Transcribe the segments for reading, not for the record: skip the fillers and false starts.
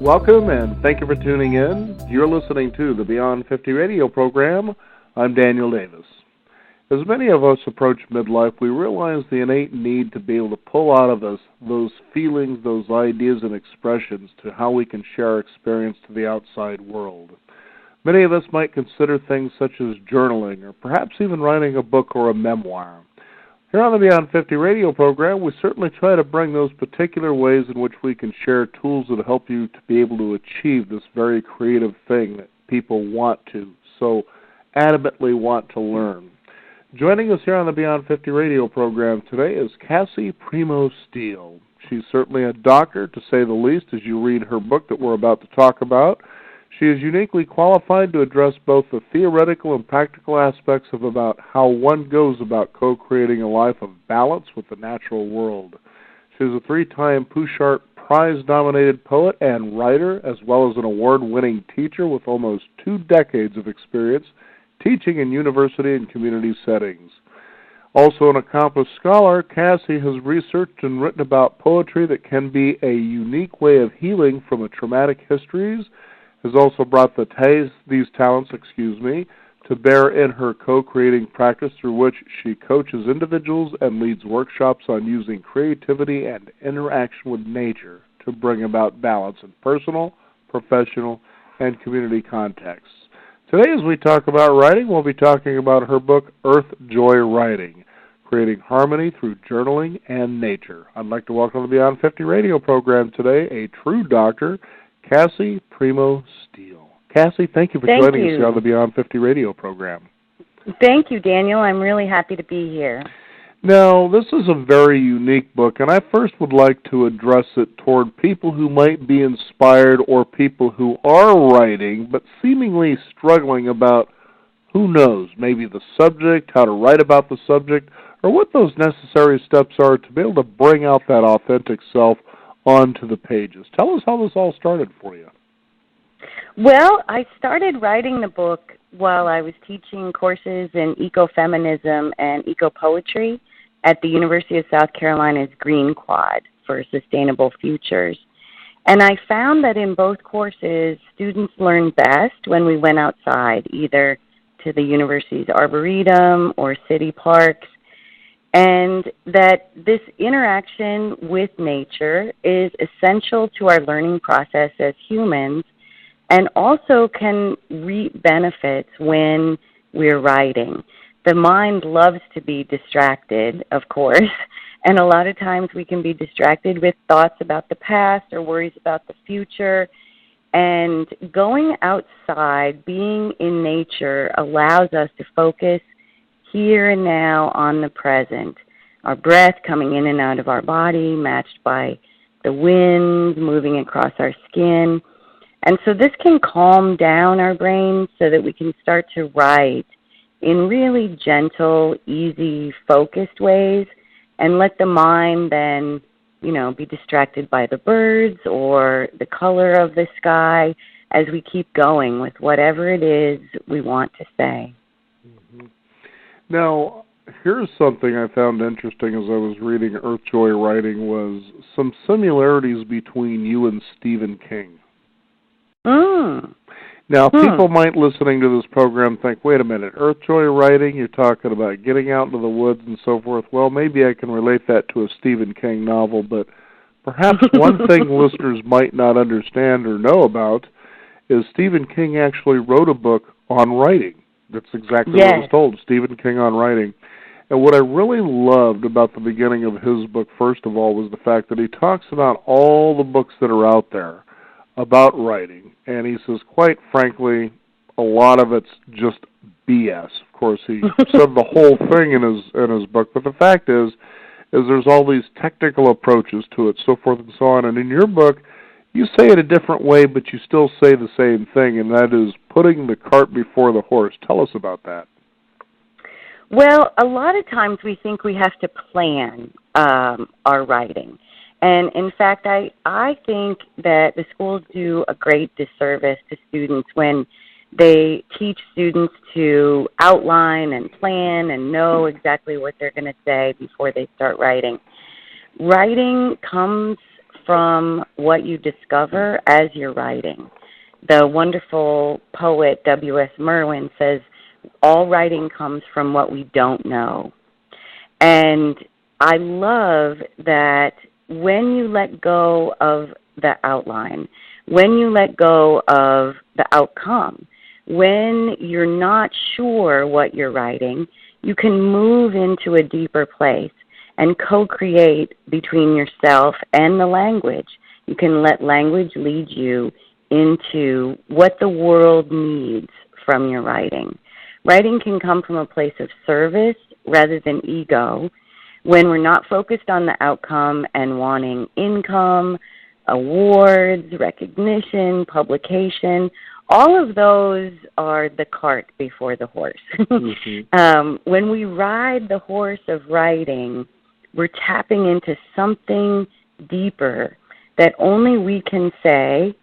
Welcome and thank you for tuning in. You're listening to the Beyond 50 radio program. I'm Daniel Davis. As many of us approach midlife, we realize the innate need to be able to pull out of us those feelings, those ideas and expressions to how we can share our experience to the outside world. Many of us might consider things such as journaling or perhaps even writing a book or a memoir. Here on the Beyond 50 radio program, we certainly try to bring those particular ways in which we can share tools that help you to be able to achieve this very creative thing that people want to, so adamantly want to learn. Joining us here on the Beyond 50 radio program today is Cassie Primo Steele. She's certainly a doctor, to say the least, as you read her book that we're about to talk about. She is uniquely qualified to address both the theoretical and practical aspects of about how one goes about co-creating a life of balance with the natural world. She is a three-time Pouchard Prize-nominated poet and writer, as well as an award-winning teacher with almost 2 decades of experience teaching in university and community settings. Also an accomplished scholar, Cassie has researched and written about poetry that can be a unique way of healing from traumatic histories, has also brought these talents to bear in her co-creating practice through which she coaches individuals and leads workshops on using creativity and interaction with nature to bring about balance in personal, professional, and community contexts. Today, as we talk about writing, we'll be talking about her book, Earth Joy Writing, Creating Harmony Through Journaling and Nature. I'd like to welcome to the Beyond 50 radio program today a true doctor, Cassie Primo Steele. Cassie, thank you for joining us here on the Beyond 50 radio program. Thank you, Daniel. I'm really happy to be here. Now, this is a very unique book, and I first would like to address it toward people who might be inspired or people who are writing but seemingly struggling about, who knows, maybe the subject, how to write about the subject, or what those necessary steps are to be able to bring out that authentic self onto the pages. Tell us how this all started for you. Well, I started writing the book while I was teaching courses in ecofeminism and eco-poetry at the University of South Carolina's Green Quad for Sustainable Futures. And I found that in both courses, students learned best when we went outside, either to the university's arboretum or city parks, and that this interaction with nature is essential to our learning process as humans and also can reap benefits when we're writing. The mind loves to be distracted, of course, and a lot of times we can be distracted with thoughts about the past or worries about the future. And going outside, being in nature, allows us to focus here and now on the present. Our breath coming in and out of our body, matched by the wind moving across our skin. And so this can calm down our brain so that we can start to write in really gentle, easy, focused ways and let the mind then, be distracted by the birds or the color of the sky as we keep going with whatever it is we want to say. Mm-hmm. Now, here's something I found interesting as I was reading Earth Joy Writing was some similarities between you and Stephen King. Now, people might listening to this program think, wait a minute, Earth Joy Writing, you're talking about getting out into the woods and so forth. Well, maybe I can relate that to a Stephen King novel, but perhaps one thing listeners might not understand or know about is Stephen King actually wrote a book on writing. That's exactly what I was told, Stephen King on writing. And what I really loved about the beginning of his book, first of all, was the fact that he talks about all the books that are out there about writing. And he says, quite frankly, a lot of it's just BS. Of course, he said the whole thing in his book. But the fact is there's all these technical approaches to it, so forth and so on. And in your book, you say it a different way, but you still say the same thing, and that is putting the cart before the horse. Tell us about that. Well, a lot of times we think we have to plan our writing. And in fact, I think that the schools do a great disservice to students when they teach students to outline and plan and know exactly what they're going to say before they start writing. Writing comes from what you discover as you're writing. The wonderful poet W.S. Merwin says, all writing comes from what we don't know. And I love that when you let go of the outline, when you let go of the outcome, when you're not sure what you're writing, you can move into a deeper place and co-create between yourself and the language. You can let language lead you into what the world needs from your writing. Writing can come from a place of service rather than ego. When we're not focused on the outcome and wanting income, awards, recognition, publication, all of those are the cart before the horse. When we ride the horse of writing, we're tapping into something deeper that only we can say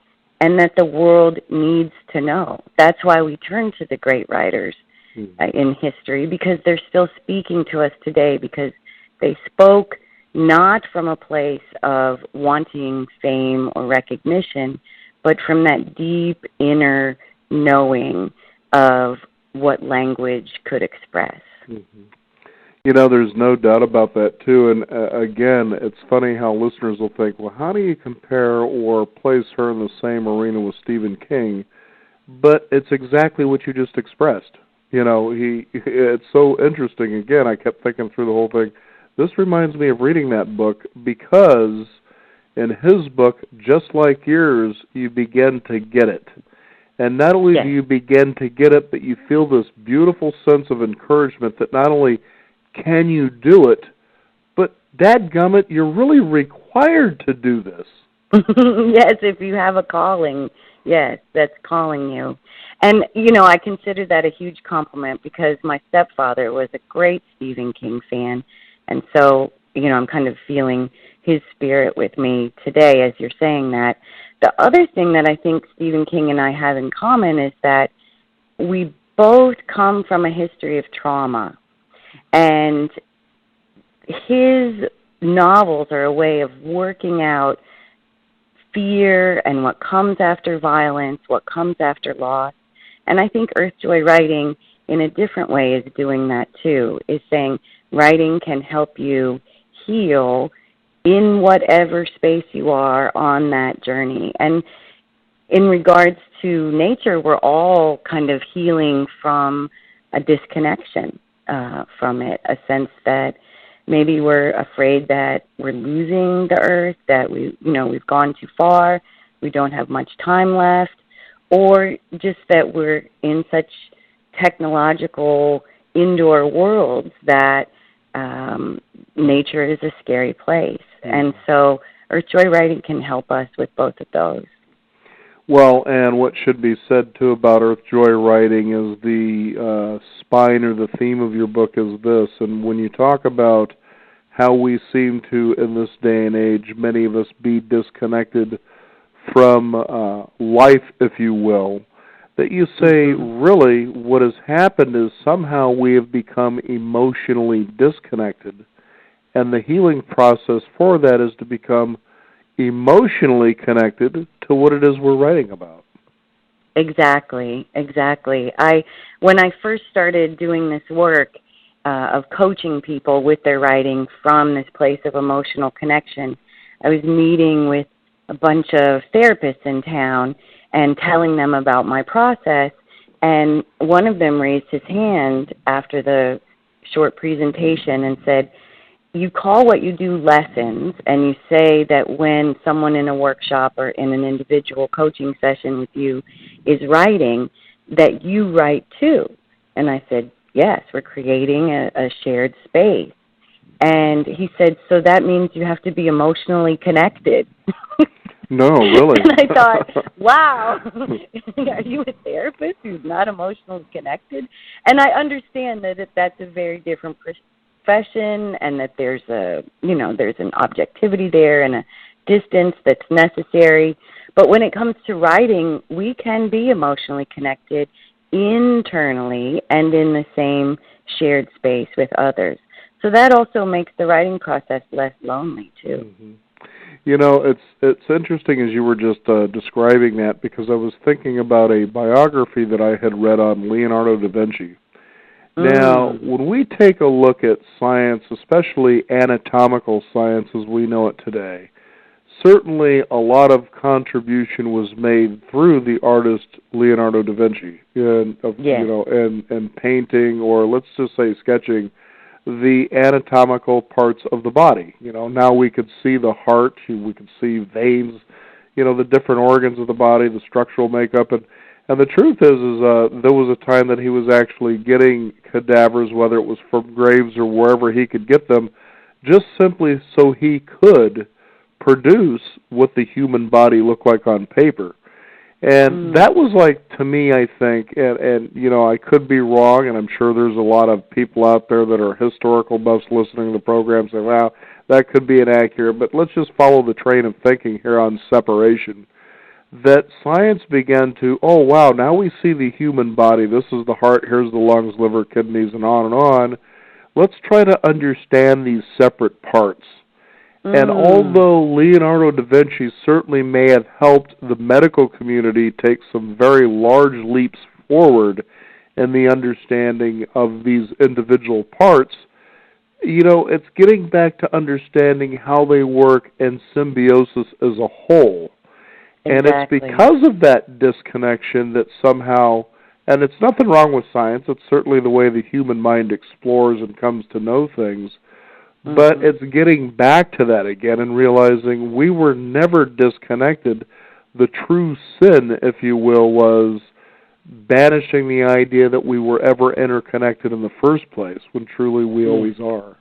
and that the world needs to know. That's why we turn to the great writers in history, because they're still speaking to us today, because they spoke not from a place of wanting fame or recognition, but from that deep inner knowing of what language could express. You know, there's no doubt about that, too. And, again, it's funny how listeners will think, well, how do you compare or place her in the same arena with Stephen King? But it's exactly what you just expressed. You know, it's so interesting. Again, I kept thinking through the whole thing. This reminds me of reading that book because in his book, just like yours, you begin to get it. And not only do you begin to get it, but you feel this beautiful sense of encouragement that not only can you do it, but dadgummit, you're really required to do this. Yes, if you have a calling, yes, that's calling you. And, you know, I consider that a huge compliment because my stepfather was a great Stephen King fan. And so, you know, I'm kind of feeling his spirit with me today as you're saying that. The other thing that I think Stephen King and I have in common is that we both come from a history of trauma. And his novels are a way of working out fear and what comes after violence, what comes after loss. And I think Earthjoy writing in a different way is doing that too, is saying writing can help you heal in whatever space you are on that journey. And in regards to nature, we're all kind of healing from a disconnection from it, a sense that maybe we're afraid that we're losing the earth, that we've gone too far, we don't have much time left, or just that we're in such technological indoor worlds that nature is a scary place. And so Earthjoy writing can help us with both of those. Well, and what should be said, too, about Earthjoy writing is the spine or the theme of your book is this. And when you talk about how we seem to, in this day and age, many of us be disconnected from life, if you will, that you say, really, what has happened is somehow we have become emotionally disconnected. And the healing process for that is to become emotionally connected to what it is we're writing about. Exactly. When I first started doing this work of coaching people with their writing from this place of emotional connection, I was meeting with a bunch of therapists in town and telling them about my process, and one of them raised his hand after the short presentation and said, you call what you do lessons, and you say that when someone in a workshop or in an individual coaching session with you is writing, that you write too. And I said, yes, we're creating a shared space. And he said, so that means you have to be emotionally connected. No, really. And I thought, wow, are you a therapist who's not emotionally connected? And I understand that that's a very different profession, and that there's an objectivity there and a distance that's necessary. But when it comes to writing, we can be emotionally connected internally and in the same shared space with others. So that also makes the writing process less lonely, too. It's interesting as you were just describing that, because I was thinking about a biography that I had read on Leonardo da Vinci. Now, when we take a look at science, especially anatomical science as we know it today, certainly a lot of contribution was made through the artist Leonardo da Vinci, and painting, or let's just say sketching, the anatomical parts of the body. Now we could see the heart, we could see veins, the different organs of the body, the structural makeup, and the truth is there was a time that he was actually getting cadavers, whether it was from graves or wherever he could get them, just simply so he could produce what the human body looked like on paper. And that was like, to me, I think, and I could be wrong, and I'm sure there's a lot of people out there that are historical buffs listening to the program saying, wow, that could be inaccurate, but let's just follow the train of thinking here on separation. That science began to, oh wow, now we see the human body, this is the heart, here's the lungs, liver, kidneys, and on. Let's try to understand these separate parts. And although Leonardo da Vinci certainly may have helped the medical community take some very large leaps forward in the understanding of these individual parts, it's getting back to understanding how they work in symbiosis as a whole. Exactly. And it's because of that disconnection that somehow, and it's nothing wrong with science, it's certainly the way the human mind explores and comes to know things, but it's getting back to that again and realizing we were never disconnected. The true sin, if you will, was banishing the idea that we were ever interconnected in the first place, when truly we always are.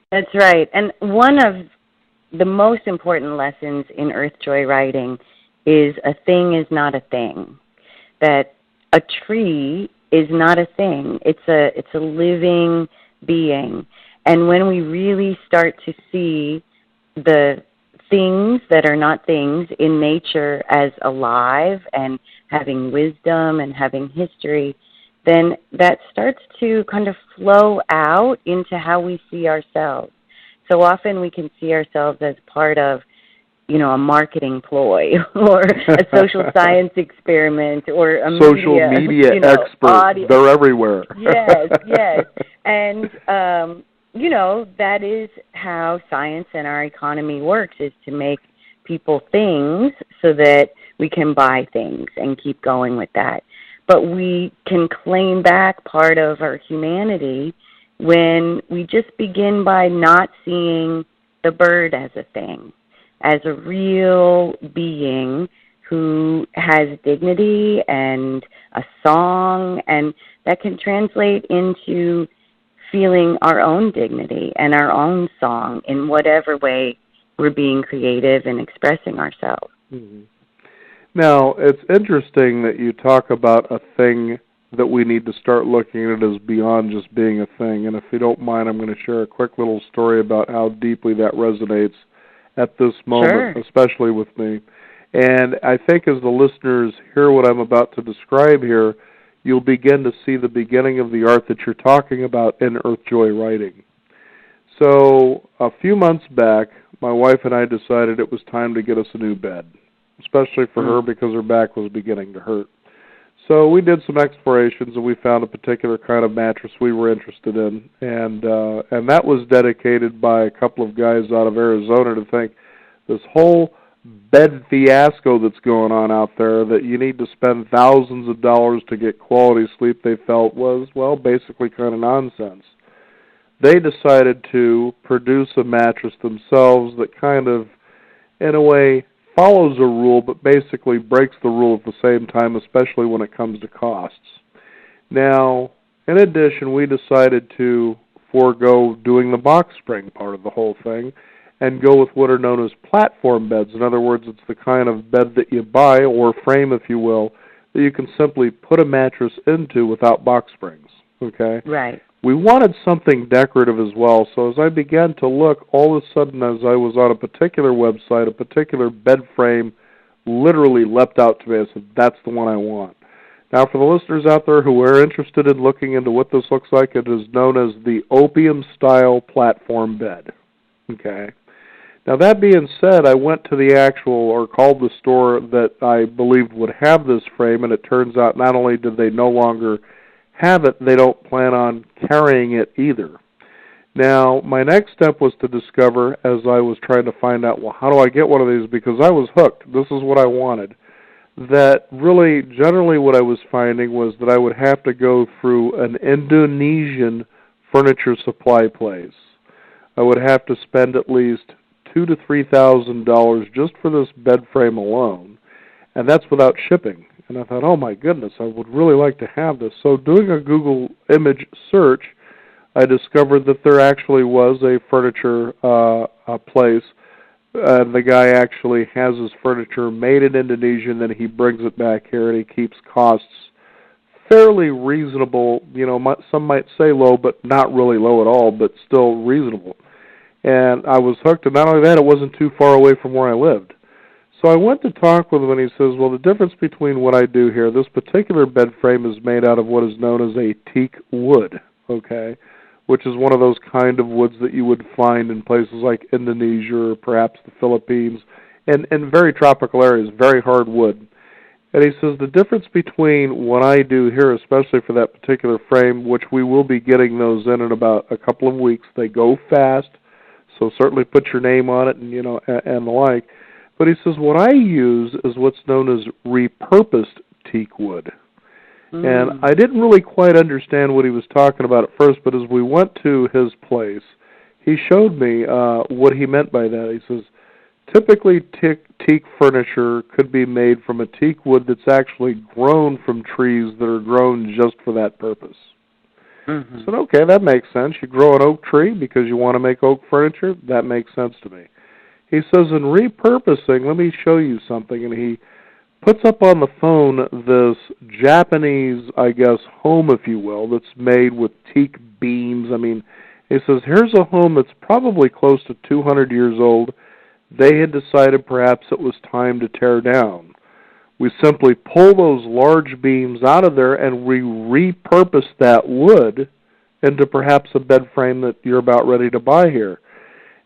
That's right. And one of the most important lessons in Earthjoy writing is a thing is not a thing. That a tree is not a thing. It's a living being. And when we really start to see the things that are not things in nature as alive and having wisdom and having history, then that starts to kind of flow out into how we see ourselves. So often we can see ourselves as part of, a marketing ploy or a social science experiment or a social media expert. They're everywhere. Yes. And, that is how science and our economy works, is to make people things so that we can buy things and keep going with that. But we can claim back part of our humanity when we just begin by not seeing the bird as a thing, as a real being who has dignity and a song, and that can translate into feeling our own dignity and our own song in whatever way we're being creative and expressing ourselves. Mm-hmm. Now, it's interesting that you talk about a thing that we need to start looking at it as beyond just being a thing. And if you don't mind, I'm going to share a quick little story about how deeply that resonates at this moment, especially with me. And I think as the listeners hear what I'm about to describe here, you'll begin to see the beginning of the art that you're talking about in Earthjoy writing. So a few months back, my wife and I decided it was time to get us a new bed, especially for her because her back was beginning to hurt. So we did some explorations, and we found a particular kind of mattress we were interested in, and that was dedicated by a couple of guys out of Arizona to think this whole bed fiasco that's going on out there, that you need to spend thousands of dollars to get quality sleep, they felt was, well, basically kind of nonsense. They decided to produce a mattress themselves that kind of, in a way, follows a rule, but basically breaks the rule at the same time, especially when it comes to costs. Now, in addition, we decided to forego doing the box spring part of the whole thing and go with what are known as platform beds. In other words, it's the kind of bed that you buy, or frame, if you will, that you can simply put a mattress into without box springs. Okay? Right. We wanted something decorative as well, so as I began to look, all of a sudden as I was on a particular website, a particular bed frame literally leapt out to me. I said, that's the one I want. Now, for the listeners out there who are interested in looking into what this looks like, it is known as the opium-style platform bed. Okay? Now, that being said, I went to the actual, or called the store that I believed would have this frame, and it turns out not only did they no longer have it, they don't plan on carrying it either. Now, my next step was to discover, as I was trying to find out, well, how do I get one of these? Because I was hooked. This is what I wanted. That really, generally what I was finding was that I would have to go through an Indonesian furniture supply place. I would have to spend at least $2,000 to $3,000 just for this bed frame alone, and that's without shipping. And I thought, oh my goodness, I would really like to have this. So doing a Google image search, I discovered that there actually was a furniture place. The guy actually has his furniture made in Indonesia, and then he brings it back here, and he keeps costs fairly reasonable. You know, some might say low, but not really low at all, but still reasonable. And I was hooked, and not only that, it wasn't too far away from where I lived. So I went to talk with him, and he says, well, the difference between what I do here, this particular bed frame is made out of what is known as a teak wood, okay, which is one of those kind of woods that you would find in places like Indonesia or perhaps the Philippines, and very tropical areas, very hard wood. And he says the difference between what I do here, especially for that particular frame, which we will be getting those in about a couple of weeks, they go fast, so certainly put your name on it and, you know, and the like. But he says what I use is what's known as repurposed teak wood. And I didn't really quite understand what he was talking about at first, but as we went to his place, he showed me what he meant by that. He says, typically teak furniture could be made from a teak wood that's actually grown from trees that are grown just for that purpose. I said, okay, that makes sense. You grow an oak tree because you want to make oak furniture? That makes sense to me. He says, in repurposing, let me show you something, and he puts up on the phone this Japanese, I guess, home, if you will, that's made with teak beams. I mean, he says, here's a home that's probably close to 200 years old. They had decided perhaps it was time to tear down. We simply pull those large beams out of there and we repurpose that wood into perhaps a bed frame that you're about ready to buy here.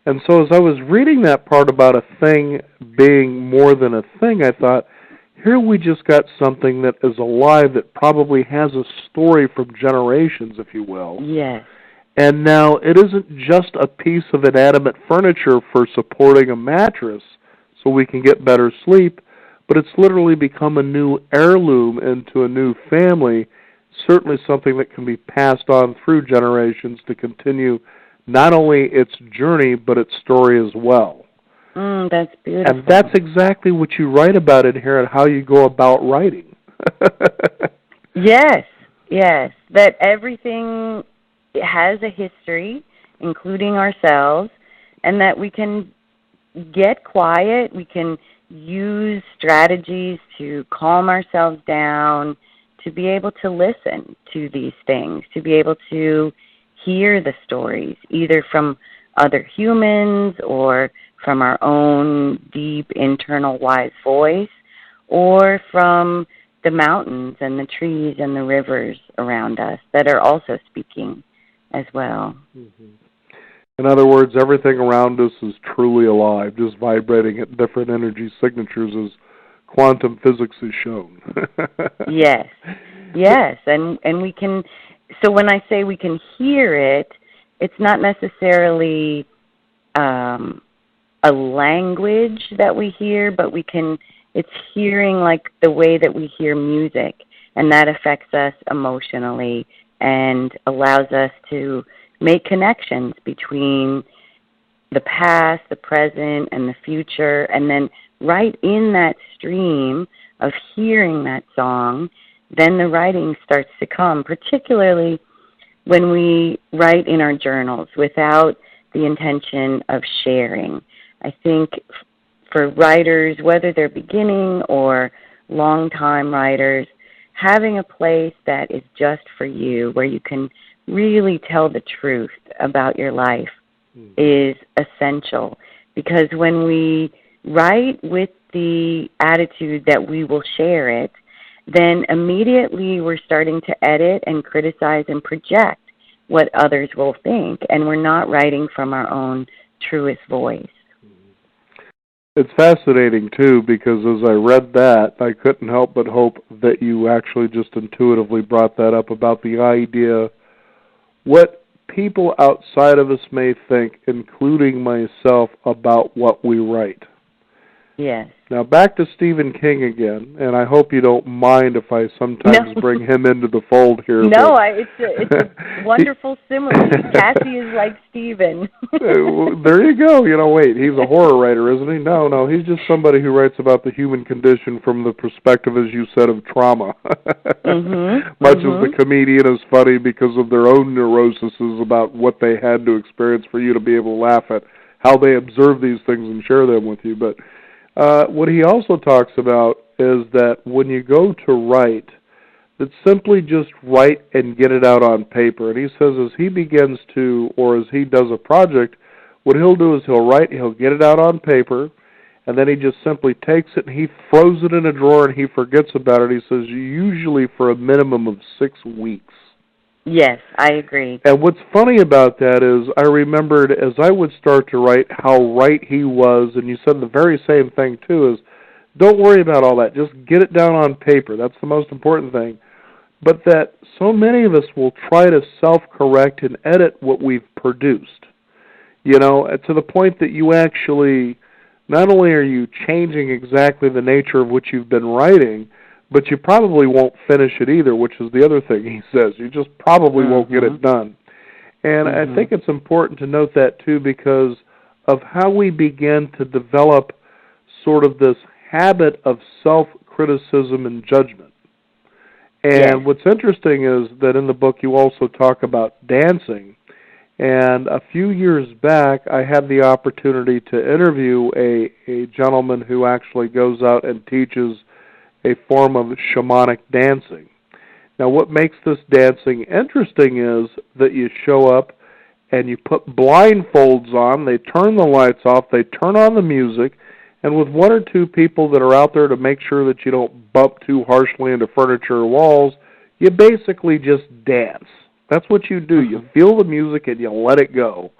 And so as I was reading that part about a thing being more than a thing, I thought, here we just got something that is alive that probably has a story from generations, if you will. Yes. And now it isn't just a piece of inanimate furniture for supporting a mattress so we can get better sleep, but it's literally become a new heirloom into a new family, certainly something that can be passed on through generations to continue not only its journey, but its story as well. That's beautiful. And that's exactly what you write about in here and how you go about writing. Yes, that everything has a history, including ourselves, and that we can get quiet, we can use strategies to calm ourselves down, to be able to listen to these things, to be able to hear the stories, either from other humans or from our own deep internal wise voice, or from the mountains and the trees and the rivers around us that are also speaking as well. In other words, everything around us is truly alive, just vibrating at different energy signatures as quantum physics has shown. Yes, and we can, so when I say we can hear it, it's not necessarily a language that we hear, but it's hearing like the way that we hear music, and that affects us emotionally and allows us to make connections between the past, the present, and the future, and then right in that stream of hearing that song, then the writing starts to come, particularly when we write in our journals without the intention of sharing. I think for writers, whether they're beginning or long-time writers, having a place that is just for you, where you can really tell the truth about your life, is essential. Because when we write with the attitude that we will share it, then immediately we're starting to edit and criticize and project what others will think, and we're not writing from our own truest voice. It's fascinating, too, because as I read that, I couldn't help but hope that you actually just intuitively brought that up about the idea what people outside of us may think, including myself, about what we write. Yes. Now, back to Stephen King again, and I hope you don't mind if I sometimes bring him into the fold here. No, it's a wonderful simile. Cassie is like Stephen. There you go. Wait, he's a horror writer, isn't he? No, he's just somebody who writes about the human condition from the perspective, as you said, of trauma. Much as the comedian is funny because of their own neuroses about what they had to experience for you to be able to laugh at how they observe these things and share them with you. But what he also talks about is that when you go to write, that simply just write and get it out on paper. And he says as he begins to, or as he does a project, what he'll do is he'll write, he'll get it out on paper, and then he just simply takes it and he throws it in a drawer and he forgets about it. He says usually for a minimum of 6 weeks. Yes, I agree. And what's funny about that is I remembered as I would start to write how right he was, and you said the very same thing too, is don't worry about all that. Just get it down on paper. That's the most important thing. But that so many of us will try to self-correct and edit what we've produced, to the point that you actually, not only are you changing exactly the nature of what you've been writing, but you probably won't finish it either, which is the other thing he says. You just probably won't get it done. And I think it's important to note that, too, because of how we begin to develop sort of this habit of self-criticism and judgment. And what's interesting is that in the book you also talk about dancing. And a few years back, I had the opportunity to interview a gentleman who actually goes out and teaches a form of shamanic dancing. Now, what makes this dancing interesting is that you show up and you put blindfolds on, they turn the lights off, they turn on the music, and with one or two people that are out there to make sure that you don't bump too harshly into furniture or walls, you basically just dance. That's what you do. You feel the music and you let it go.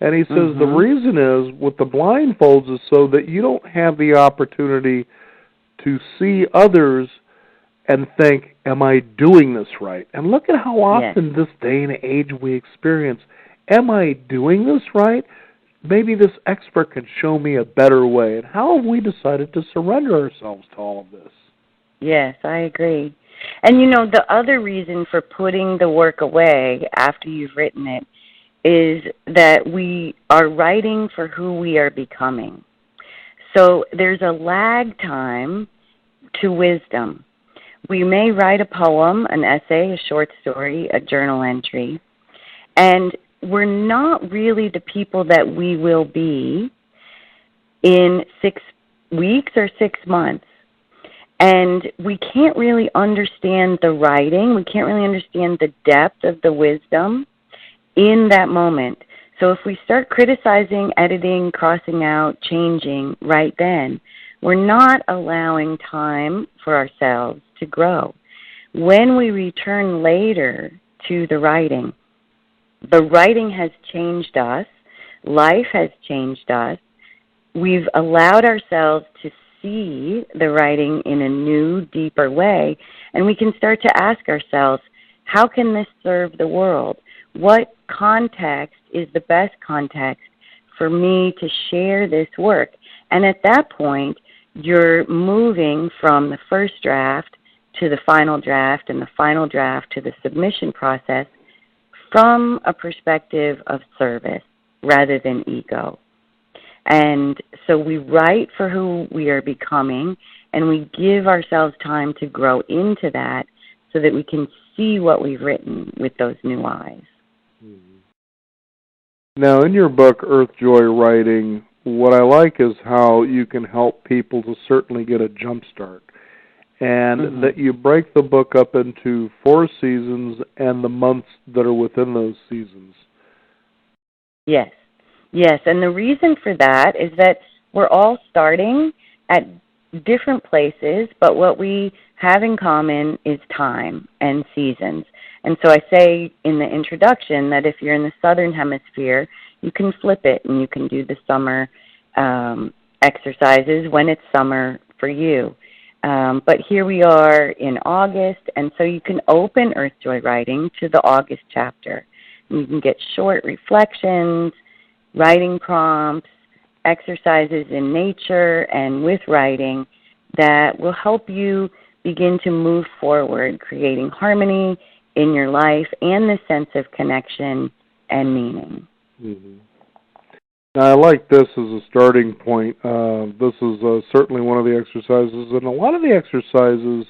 And he says the reason is, with the blindfolds, is so that you don't have the opportunity to see others and think, am I doing this right? And look at how often this day and age we experience, am I doing this right? Maybe this expert can show me a better way. And how have we decided to surrender ourselves to all of this? Yes, I agree. And the other reason for putting the work away after you've written it is that we are writing for who we are becoming. So there's a lag time to wisdom. We may write a poem, an essay, a short story, a journal entry, and we're not really the people that we will be in 6 weeks or 6 months. And we can't really understand the writing. We can't really understand the depth of the wisdom in that moment. So if we start criticizing, editing, crossing out, changing right then, we're not allowing time for ourselves to grow. When we return later to the writing has changed us. Life has changed us. We've allowed ourselves to see the writing in a new, deeper way, and we can start to ask ourselves, how can this serve the world? What context is the best context for me to share this work? And at that point, you're moving from the first draft to the final draft and the final draft to the submission process from a perspective of service rather than ego. And so we write for who we are becoming, and we give ourselves time to grow into that so that we can see what we've written with those new eyes. Now, in your book, Earth Joy Writing, what I like is how you can help people to certainly get a jump start. And that you break the book up into 4 seasons and the months that are within those seasons. Yes. Yes, and the reason for that is that we're all starting at different places, but what we have in common is time and seasons. And so I say in the introduction that if you're in the southern hemisphere, you can flip it and you can do the summer exercises when it's summer for you. But here we are in August, and so you can open Earth Joy Writing to the August chapter. And you can get short reflections, writing prompts, exercises in nature and with writing that will help you begin to move forward, creating harmony in your life and the sense of connection and meaning. Mm-hmm. Now, I like this as a starting point. This is certainly one of the exercises, and a lot of the exercises,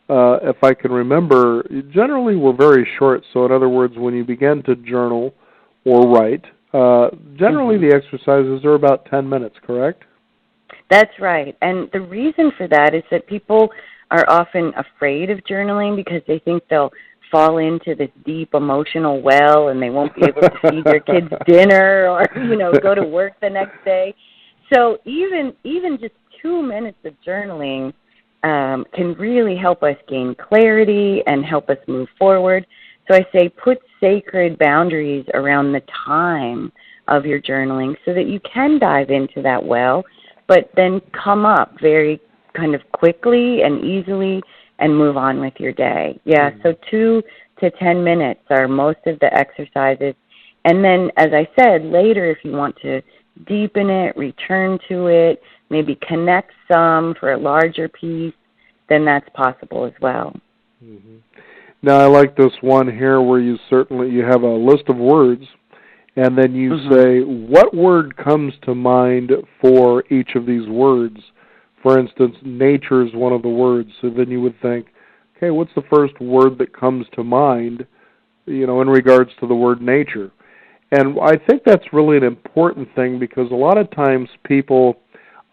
if I can remember, generally were very short. So in other words, when you begin to journal or write, generally the exercises are about 10 minutes, correct? That's right. And the reason for that is that people are often afraid of journaling because they think they'll fall into this deep emotional well and they won't be able to feed their kids dinner or, go to work the next day. So even just 2 minutes of journaling can really help us gain clarity and help us move forward. So I say put sacred boundaries around the time of your journaling so that you can dive into that well, but then come up very kind of quickly and easily and move on with your day. Yeah, so 2 to 10 minutes are most of the exercises. And then, as I said, later if you want to deepen it, return to it, maybe connect some for a larger piece, then that's possible as well. Mm-hmm. Now, I like this one here where you have a list of words, and then you say what word comes to mind for each of these words. For instance, nature is one of the words, so then you would think, okay, what's the first word that comes to mind, in regards to the word nature? And I think that's really an important thing because a lot of times people,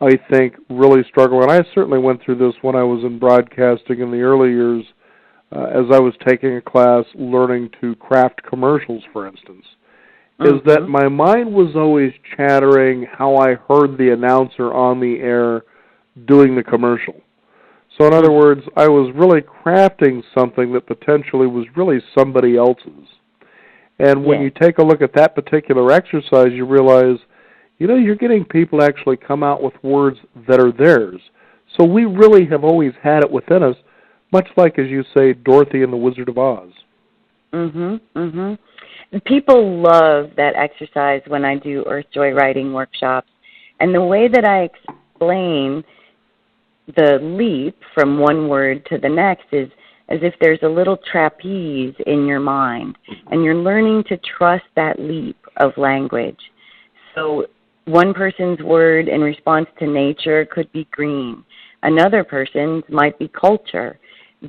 I think, really struggle, and I certainly went through this when I was in broadcasting in the early years as I was taking a class learning to craft commercials, for instance, is that my mind was always chattering how I heard the announcer on the air doing the commercial. So in other words, I was really crafting something that potentially was really somebody else's. And when you take a look at that particular exercise, you realize, you're getting people to actually come out with words that are theirs. So we really have always had it within us, much like, as you say, Dorothy and the Wizard of Oz. People love that exercise when I do Earth Joy Writing workshops. And the way that I explain the leap from one word to the next is as if there's a little trapeze in your mind, and you're learning to trust that leap of language. So one person's word in response to nature could be green. Another person's might be culture.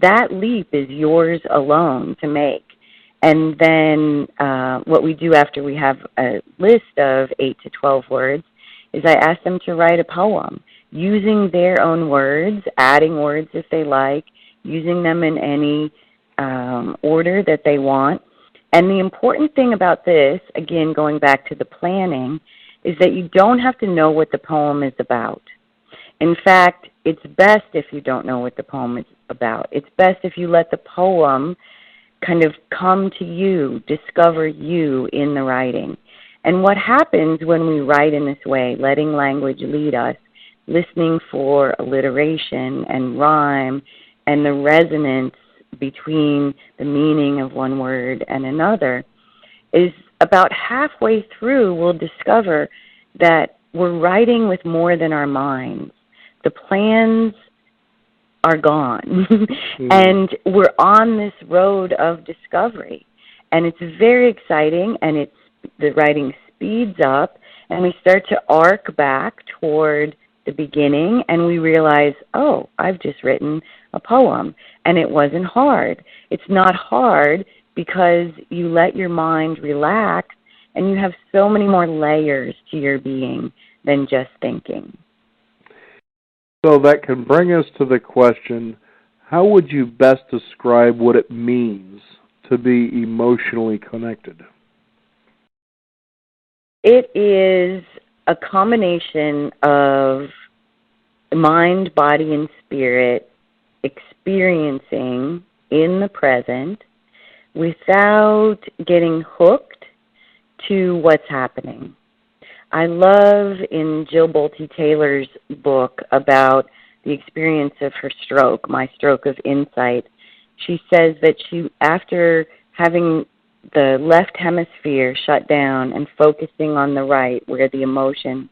That leap is yours alone to make. And then what we do after we have a list of 8 to 12 words is I ask them to write a poem using their own words, adding words if they like, using them in any order that they want. And the important thing about this, again, going back to the planning, is that you don't have to know what the poem is about. In fact, it's best if you don't know what the poem is about. It's best if you let the poem kind of come to you, discover you in the writing. And what happens when we write in this way, letting language lead us, listening for alliteration and rhyme and the resonance between the meaning of one word and another, is about halfway through we'll discover that we're writing with more than our minds. The plans are gone, and we're on this road of discovery. And it's very exciting, and the writing speeds up, and we start to arc back toward the beginning, and we realize, oh, I've just written a poem, and it wasn't hard. It's not hard because you let your mind relax, and you have so many more layers to your being than just thinking. So that can bring us to the question, how would you best describe what it means to be emotionally connected? It is a combination of mind, body, and spirit experiencing in the present without getting hooked to what's happening. I love in Jill Bolte Taylor's book about the experience of her stroke, My Stroke of Insight. She says that after having the left hemisphere shut down and focusing on the right, where the emotions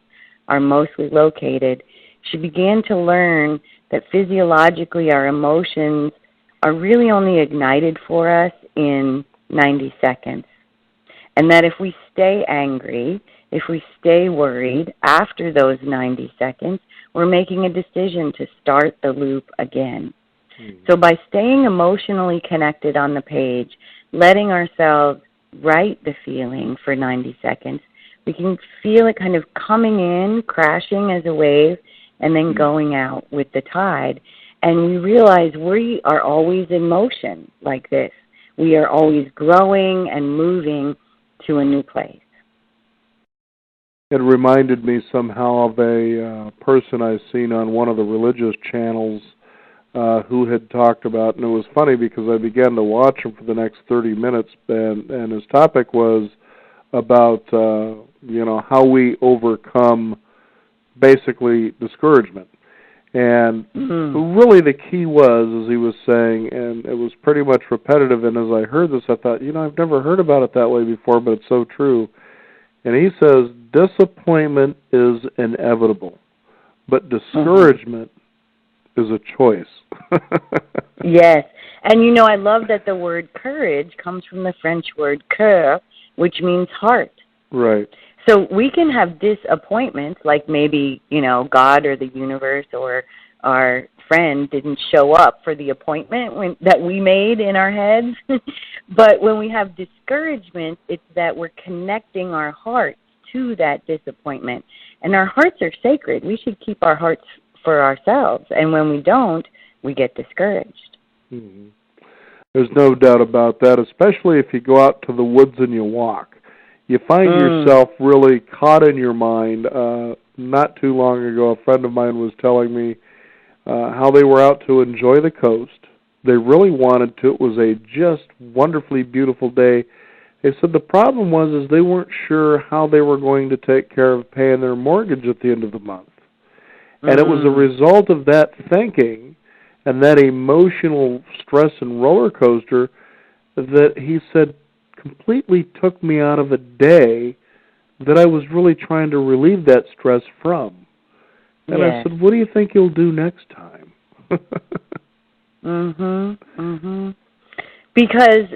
are mostly located, she began to learn that physiologically our emotions are really only ignited for us in 90 seconds. And that if we stay angry, if we stay worried after those 90 seconds, we're making a decision to start the loop again. So by staying emotionally connected on the page, letting ourselves write the feeling for 90 seconds, we can feel it kind of coming in, crashing as a wave, and then going out with the tide. And we realize we are always in motion like this. We are always growing and moving to a new place. It reminded me somehow of a person I've seen on one of the religious channels who had talked about, and it was funny because I began to watch him for the next 30 minutes, and his topic was about, how we overcome basically discouragement. And really the key was, as he was saying, and it was pretty much repetitive, and as I heard this, I thought, I've never heard about it that way before, but it's so true. And he says, disappointment is inevitable, but discouragement is a choice. Yes. And, I love that the word courage comes from the French word cœur, which means heart. Right. So we can have disappointments, like maybe, God or the universe or our friend didn't show up for the appointment that we made in our heads. But when we have discouragement, it's that we're connecting our hearts to that disappointment. And our hearts are sacred. We should keep our hearts for ourselves. And when we don't, we get discouraged. Mm-hmm. There's no doubt about that, especially if you go out to the woods and you walk. You find yourself really caught in your mind. Not too long ago, a friend of mine was telling me how they were out to enjoy the coast. They really wanted to. It was a just wonderfully beautiful day. They said the problem was they weren't sure how they were going to take care of paying their mortgage at the end of the month. And it was a result of that thinking and that emotional stress and roller coaster that he said completely took me out of a day that I was really trying to relieve that stress from. And I said, what do you think you'll do next time? Because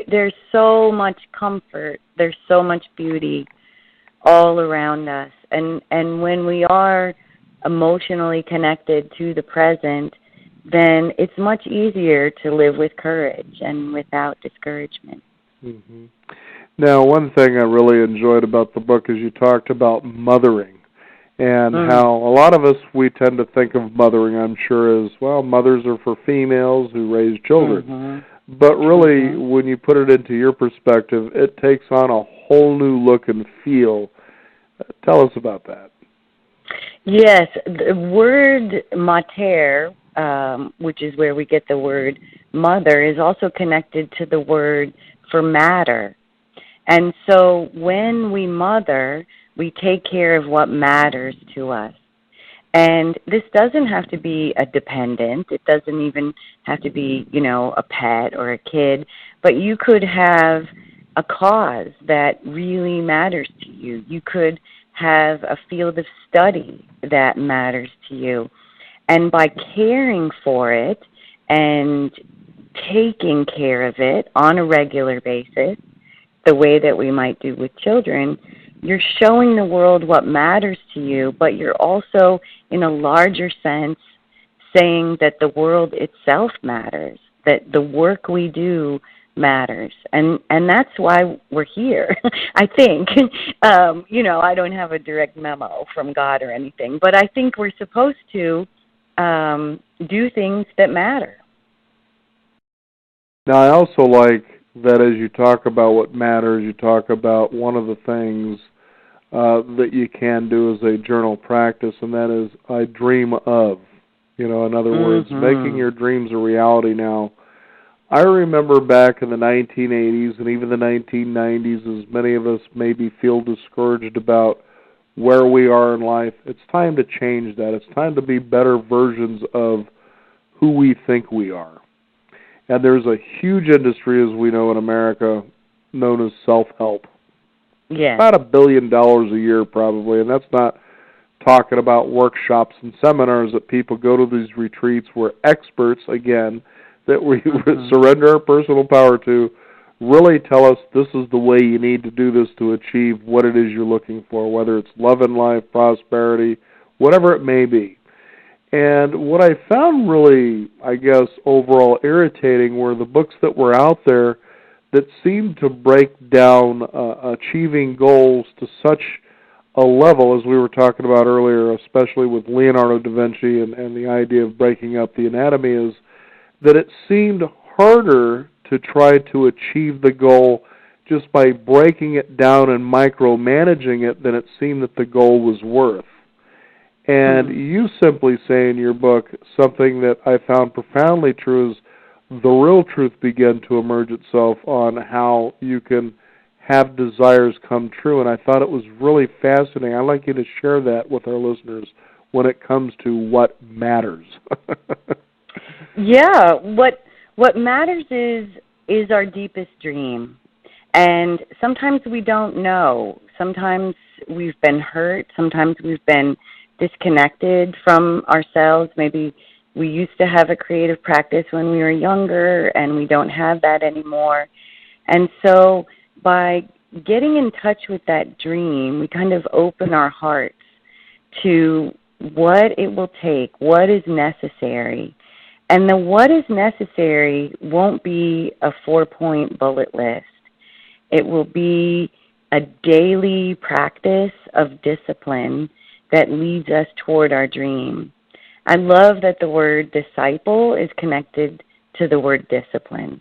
there's so much comfort, there's so much beauty all around us. And when we are emotionally connected to the present, then it's much easier to live with courage and without discouragement. Now, one thing I really enjoyed about the book is you talked about mothering and how a lot of us, we tend to think of mothering, I'm sure, as, well, mothers are for females who raise children. But really, when you put it into your perspective, it takes on a whole new look and feel. Tell us about that. Yes, the word mater, which is where we get the word mother, is also connected to the word for matter. And so when we mother, we take care of what matters to us. And this doesn't have to be a dependent. It doesn't even have to be, a pet or a kid. But you could have a cause that really matters to you. You could have a field of study that matters to you. And by caring for it and taking care of it on a regular basis, the way that we might do with children, you're showing the world what matters to you, but you're also, in a larger sense, saying that the world itself matters, that the work we do matters. And that's why we're here, I think. I don't have a direct memo from God or anything, but I think we're supposed to do things that matter. Now, I also like that as you talk about what matters, you talk about one of the things that you can do as a journal practice, and that is, I dream of. In other words, making your dreams a reality now. I remember back in the 1980s and even the 1990s, as many of us maybe feel discouraged about where we are in life. It's time to change that. It's time to be better versions of who we think we are. And there's a huge industry, as we know in America, known as self-help. Yeah. About $1 billion a year probably, and that's not talking about workshops and seminars that people go to these retreats where experts, again, that we surrender our personal power to, really tell us this is the way you need to do this to achieve what it is you're looking for, whether it's love in life, prosperity, whatever it may be. And what I found really, I guess, overall irritating were the books that were out there that seemed to break down achieving goals to such a level, as we were talking about earlier, especially with Leonardo da Vinci and the idea of breaking up the anatomy, is that it seemed harder to try to achieve the goal just by breaking it down and micromanaging it than it seemed that the goal was worth. And you simply say in your book something that I found profoundly true is the real truth began to emerge itself on how you can have desires come true. And I thought it was really fascinating. I'd like you to share that with our listeners when it comes to what matters. Yeah, what matters is our deepest dream. And sometimes we don't know. Sometimes we've been hurt. Sometimes we've been disconnected from ourselves. Maybe we used to have a creative practice when we were younger, and we don't have that anymore. And so by getting in touch with that dream, we kind of open our hearts to what it will take, what is necessary. And the what is necessary won't be a 4-point bullet list. It will be a daily practice of discipline that leads us toward our dream. I love that the word disciple is connected to the word discipline,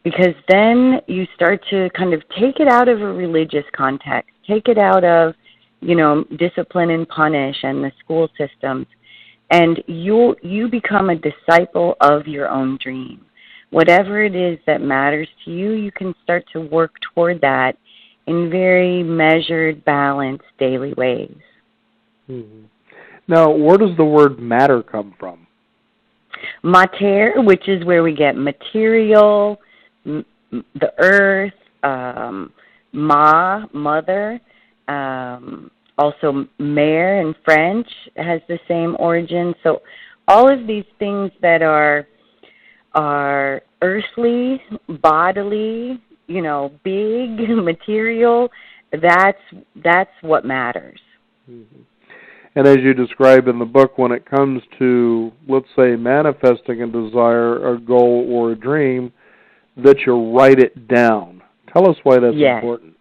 because then you start to kind of take it out of a religious context, take it out of, discipline and punish and the school systems, and you become a disciple of your own dream. Whatever it is that matters to you, you can start to work toward that in very measured, balanced, daily ways. Mm-hmm. Now, where does the word matter come from? Mater, which is where we get material, the earth, mother, also mère in French has the same origin. So all of these things that are earthly, bodily, big, material, that's what matters. Mm-hmm. And as you describe in the book, when it comes to, let's say, manifesting a desire, a goal, or a dream, that you write it down. Tell us why that's important.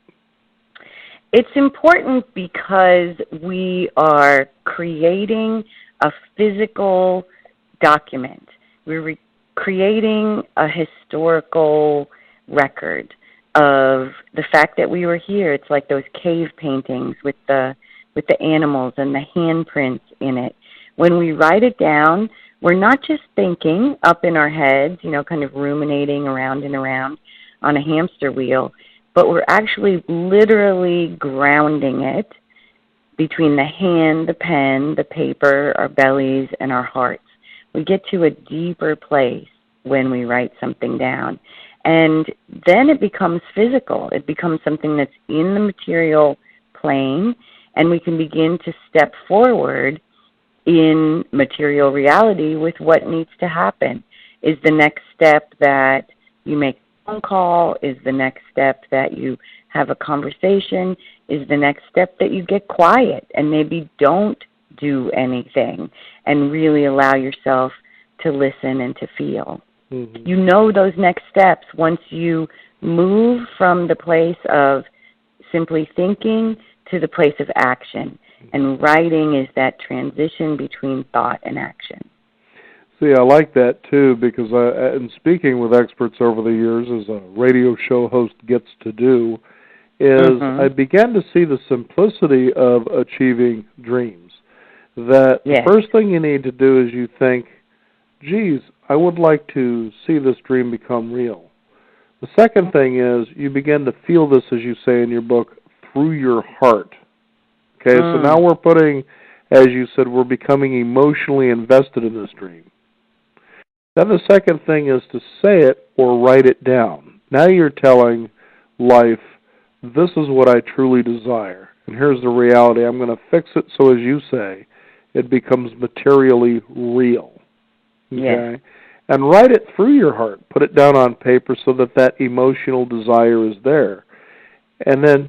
It's important because we are creating a physical document. We're creating a historical record of the fact that we were here. It's like those cave paintings with the animals and the handprints in it. When we write it down, we're not just thinking up in our heads, kind of ruminating around and around on a hamster wheel, but we're actually literally grounding it between the hand, the pen, the paper, our bellies, and our hearts. We get to a deeper place when we write something down. And then it becomes physical. It becomes something that's in the material plane, and we can begin to step forward in material reality with what needs to happen. Is the next step that you make a phone call? Is the next step that you have a conversation? Is the next step that you get quiet and maybe don't do anything and really allow yourself to listen and to feel? Mm-hmm. You know those next steps once you move from the place of simply thinking to the place of action. And writing is that transition between thought and action. See, I like that, too, because in speaking with experts over the years, as a radio show host gets to do, is I began to see the simplicity of achieving dreams. That the first thing you need to do is you think, geez, I would like to see this dream become real. The second thing is you begin to feel this, as you say in your book, through your heart. Okay, so now we're putting, as you said, we're becoming emotionally invested in this dream. Then the second thing is to say it or write it down. Now you're telling life, this is what I truly desire. And here's the reality. I'm going to fix it so, as you say, it becomes materially real. Okay? Yeah. And write it through your heart. Put it down on paper so that that emotional desire is there. And then,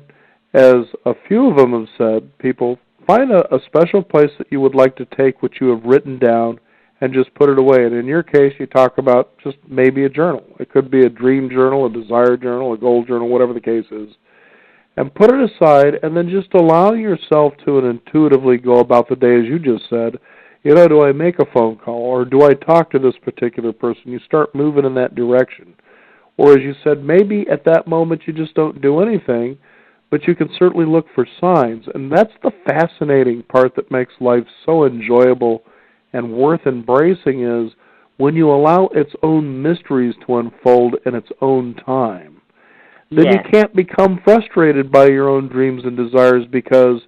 as a few of them have said, people, find a special place that you would like to take what you have written down and just put it away. And in your case, you talk about just maybe a journal. It could be a dream journal, a desire journal, a goal journal, whatever the case is. And put it aside, and then just allow yourself to intuitively go about the day, as you just said. You know, do I make a phone call, or do I talk to this particular person? You start moving in that direction. Or as you said, maybe at that moment you just don't do anything, but you can certainly look for signs. And that's the fascinating part that makes life so enjoyable and worth embracing, is when you allow its own mysteries to unfold in its own time. Then you can't become frustrated by your own dreams and desires, because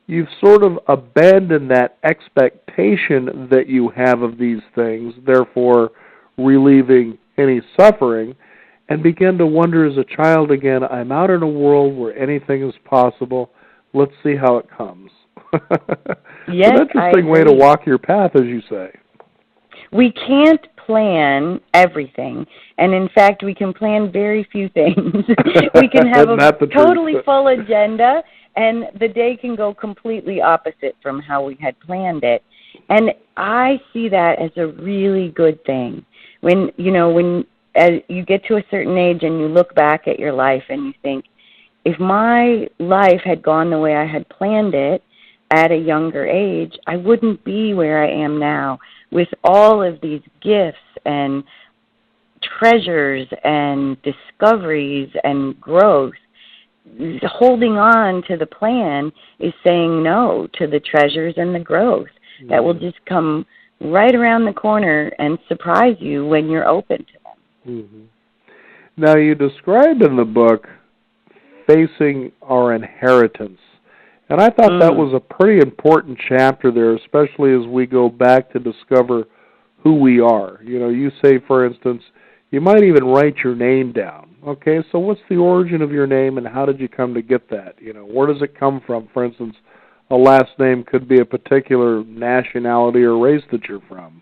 you've sort of abandoned that expectation that you have of these things, therefore relieving any suffering, and begin to wonder as a child again, I'm out in a world where anything is possible. Let's see how it comes. Yes, it's an interesting way to walk your path, as you say. We can't plan everything, and in fact, we can plan very few things. We can have a totally full agenda, and the day can go completely opposite from how we had planned it. And I see that as a really good thing. When as you get to a certain age and you look back at your life and you think, if my life had gone the way I had planned it at a younger age, I wouldn't be where I am now with all of these gifts and treasures and discoveries and growth. Holding on to the plan is saying no to the treasures and the growth that will just come right around the corner and surprise you when you're open to them. Now, you described in the book facing our inheritance, and I thought that was a pretty important chapter there, especially as we go back to discover who we are. You know, you say, for instance, you might even write your name down. Okay, so what's the origin of your name, and how did you come to get that? You know, where does it come from? For instance, a last name could be a particular nationality or race that you're from.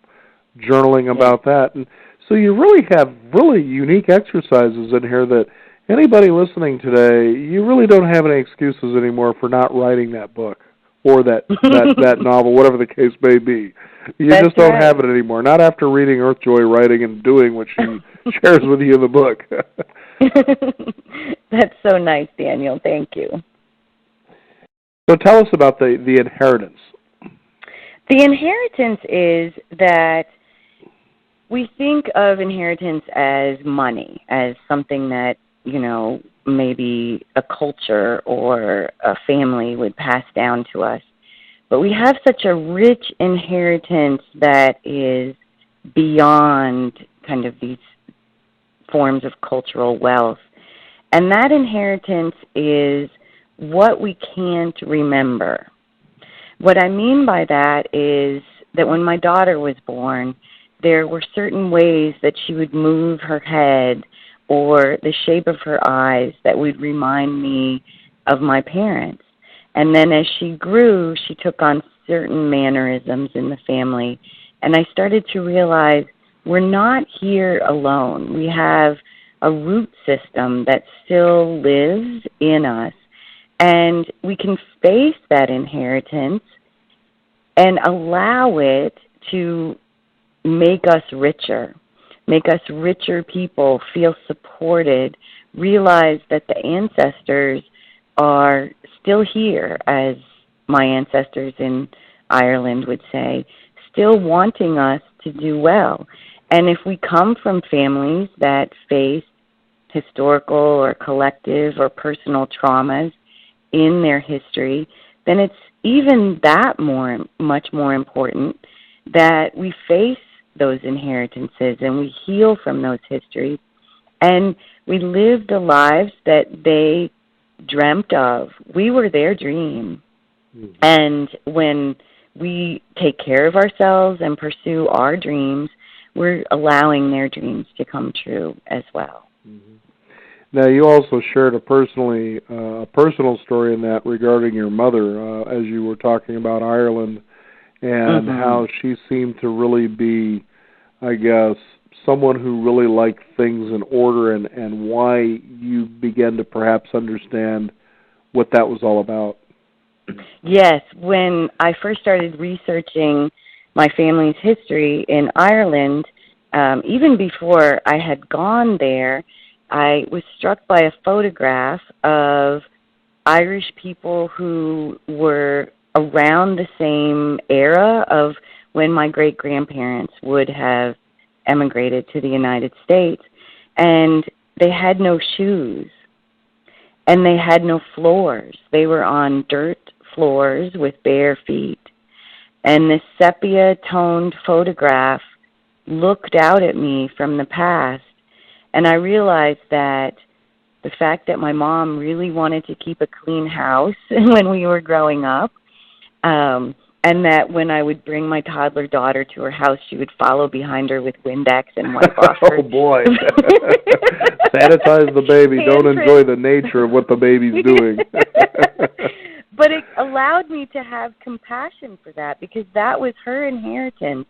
Journaling about that. And so you really have really unique exercises in here that anybody listening today, you really don't have any excuses anymore for not writing that book or that novel, whatever the case may be. You just don't have it anymore. Not after reading Earthjoy writing and doing what she shares with you in the book. That's so nice, Daniel. Thank you. So tell us about the inheritance. The inheritance is that we think of inheritance as money, as something that, maybe a culture or a family would pass down to us. But we have such a rich inheritance that is beyond kind of these forms of cultural wealth. And that inheritance is what we can't remember. What I mean by that is that when my daughter was born, there were certain ways that she would move her head or the shape of her eyes that would remind me of my parents. And then as she grew, she took on certain mannerisms in the family. And I started to realize we're not here alone. We have a root system that still lives in us. And we can face that inheritance and allow it to make us richer people, feel supported, realize that the ancestors are still here, as my ancestors in Ireland would say, still wanting us to do well. And if we come from families that face historical or collective or personal traumas in their history, then it's even that much more important that we face those inheritances and we heal from those histories and we live the lives that they dreamt of. We were their dream. Mm-hmm. And when we take care of ourselves and pursue our dreams, we're allowing their dreams to come true as well. Mm-hmm. Now, you also shared a personal story in that regarding your mother, as you were talking about Ireland and how she seemed to really be, I guess, someone who really liked things in order, and why you began to perhaps understand what that was all about. Yes, when I first started researching my family's history in Ireland, even before I had gone there, I was struck by a photograph of Irish people who were around the same era of when my great-grandparents would have emigrated to the United States. And they had no shoes, and they had no floors. They were on dirt floors with bare feet. And this sepia-toned photograph looked out at me from the past, and I realized that the fact that my mom really wanted to keep a clean house when we were growing up, and that when I would bring my toddler daughter to her house, she would follow behind her with Windex and wipe off her. Oh, boy. Sanitize the baby. Don't enjoy the nature of what the baby's doing. But it allowed me to have compassion for that, because that was her inheritance.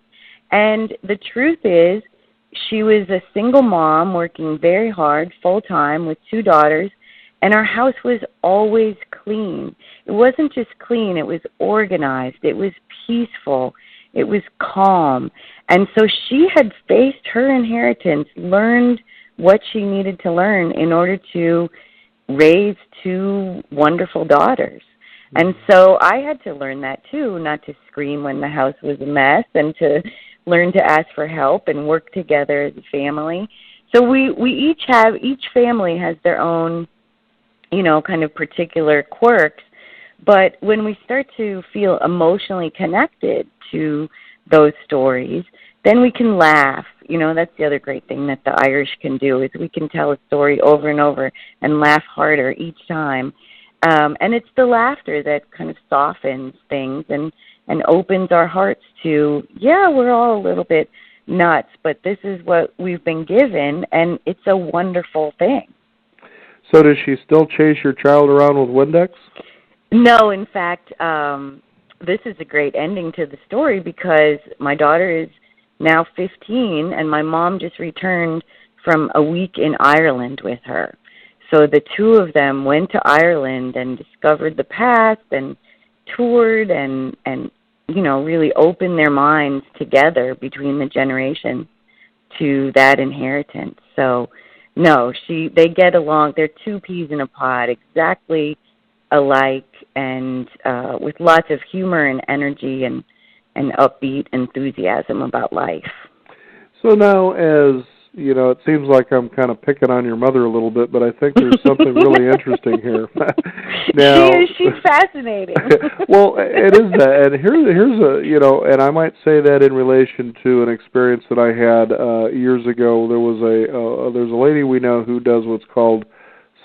And the truth is, she was a single mom working very hard, full-time, with 2 daughters, and our house was always clean. It wasn't just clean, it was organized, it was peaceful, it was calm. And so she had faced her inheritance, learned what she needed to learn in order to raise 2 wonderful daughters. And so I had to learn that too, not to scream when the house was a mess, and to learn to ask for help and work together as a family. So each family has their own, kind of particular quirks. But when we start to feel emotionally connected to those stories, then we can laugh. That's the other great thing that the Irish can do, is we can tell a story over and over and laugh harder each time. And it's the laughter that kind of softens things and opens our hearts to, we're all a little bit nuts, but this is what we've been given, and it's a wonderful thing. So does she still chase your child around with Windex? No, in fact, this is a great ending to the story, because my daughter is now 15, and my mom just returned from a week in Ireland with her. So the 2 of them went to Ireland and discovered the past and toured and really opened their minds together between the generations to that inheritance. So, no, they get along. They're 2 peas in a pod, exactly alike, and with lots of humor and energy and upbeat enthusiasm about life. So now, as it seems like I'm kind of picking on your mother a little bit, but I think there's something really interesting here. Now, she's fascinating. Well, it is that, and here's a and I might say that in relation to an experience that I had years ago. There's a lady we know who does what's called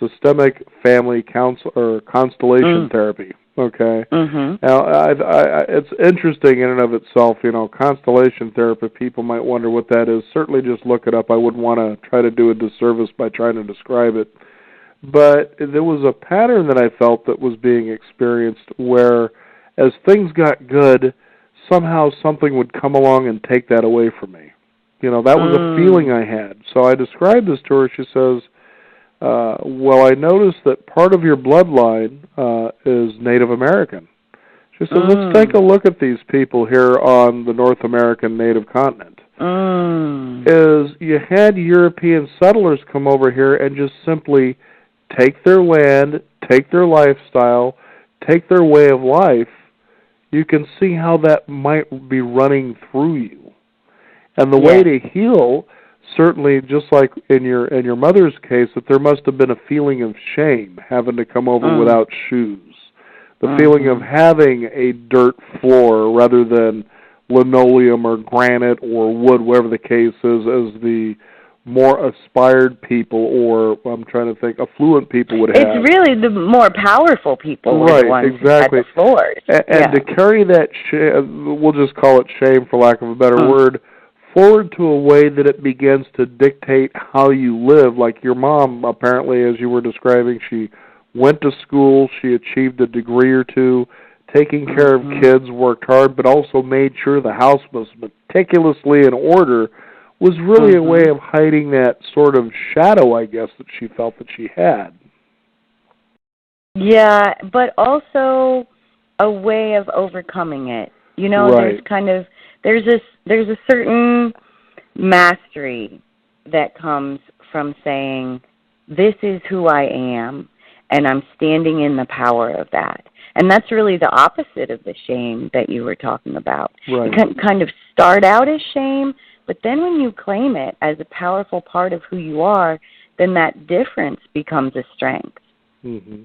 systemic family constellation therapy. Okay. Mm-hmm. Now, it's interesting in and of itself. Constellation therapy. People might wonder what that is. Certainly, just look it up. I wouldn't want to try to do a disservice by trying to describe it. But there was a pattern that I felt that was being experienced, where, as things got good, somehow something would come along and take that away from me. That was a feeling I had. So I described this to her. She says, well, I noticed that part of your bloodline is Native American. She said, let's take a look at these people here on the North American native continent. Is you had European settlers come over here and just simply take their land, take their lifestyle, take their way of life. You can see how that might be running through you. And the way to heal, certainly, just like in your mother's case, that there must have been a feeling of shame having to come over without shoes. The feeling of having a dirt floor rather than linoleum or granite or wood, whatever the case is, as the more aspired people, or I'm trying to think, affluent people would have. It's really the more powerful people were the ones who had the floors. And to carry that, we'll just call it shame for lack of a better word, forward to a way that it begins to dictate how you live. Like your mom, apparently, as you were describing, she went to school, she achieved a degree or two, taking care of kids, worked hard, but also made sure the house was meticulously in order, was really a way of hiding that sort of shadow, I guess, that she felt that she had. Yeah, but also a way of overcoming it. You know, there's a certain mastery that comes from saying, this is who I am, and I'm standing in the power of that. And that's really the opposite of the shame that you were talking about. Right. It can kind of start out as shame, but then when you claim it as a powerful part of who you are, then that difference becomes a strength. Mm-hmm.